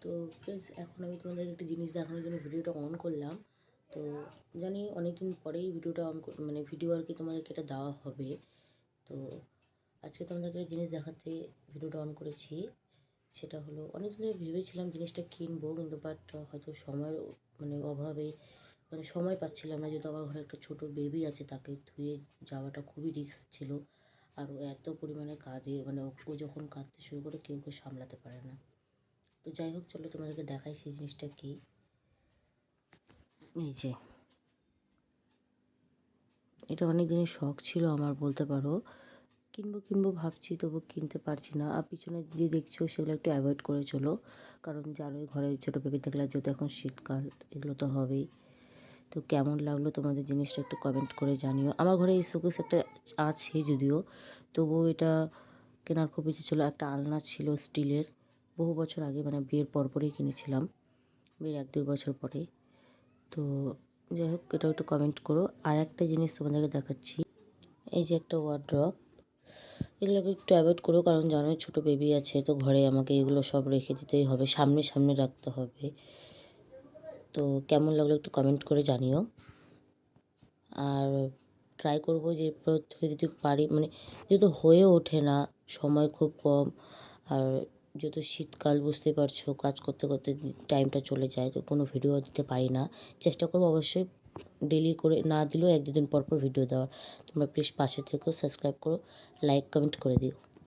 তো ফ্রেন্ডস, এখন আমি তোমাদেরকে একটা জিনিস দেখানোর জন্য ভিডিওটা অন করলাম। তো জানি অনেকদিন পরেই ভিডিওটা ভিডিও আর কি তোমাদেরকে এটা দেওয়া হবে। তো আজকে তোমাদেরকে একটা জিনিস দেখাতে ভিডিওটা অন করেছি। সেটা হলো, অনেক দিন ভেবেছিলাম জিনিসটা কিনবো, কিন্তু বাট হয়তো সময়ের অভাবে সময় পাচ্ছিলাম না। যেহেতু আমার ঘরে একটা ছোটো বেবি আছে, তাকে ধুয়ে যাওয়াটা খুবই রিস্ক ছিল। আর ও এত পরিমাণে কাঁদে, ও যখন কাঁদতে শুরু করে কেউ ওকে সামলাতে পারে না। তো যাই হোক, চলো তোমাদেরকে দেখাই সেই জিনিসটা কি। এই যে, এটা অনেক দিনের শখ ছিল আমার, বলতে পারো। কিনবো ভাবছি, তবু কিনতে পারছি না। আর পিছনে যে দেখছো সেগুলো একটু অ্যাভয়েড করে চলো, কারণ যার ওই ঘরে ছোটো বেবি থাকলে, যেহেতু এখন শীতকাল, এগুলো তো হবেই। তো কেমন লাগলো তোমাদের জিনিসটা একটু কমেন্ট করে জানিও। আমার ঘরে এই শোকেস একটা আছে যদিও, তবুও এটা কেনার খুব ইচ্ছে ছিল। একটা আলনা ছিল স্টিলের, বহু বছর আগে, বিয়ের পরপরই কিনেছিলাম, বিয়ের 1-2 বছর পরে। তো যাই হোক, এটা একটু কমেন্ট করো। আর একটা জিনিস তোমাদেরকে দেখাচ্ছি, এই যে একটা ওয়ার্ড্রপ। এগুলোকে একটু অ্যাভয়েড করো, কারণ জানোই ছোটো বেবি আছে, তো ঘরে আমাকে এগুলো সব রেখে দিতেই হবে, সামনে রাখতে হবে। তো কেমন লাগলো একটু কমেন্ট করে জানিও। আর ট্রাই করবো যে যদি পারি, যেহেতু হয়ে ওঠে না, সময় খুব কম। আর যেহেতু শীতকাল, বুঝতেই পারছো, কাজ করতে করতে টাইমটা চলে যায়, তো কোনো ভিডিও দিতে পারি না। চেষ্টা করবো অবশ্যই ডেলি করে, না দিলেও 1-2 দিন পর পর ভিডিও দেওয়ার। তোমরা প্লিজ পাশে থেকো, সাবস্ক্রাইব করো, লাইক কমেন্ট করে দিও।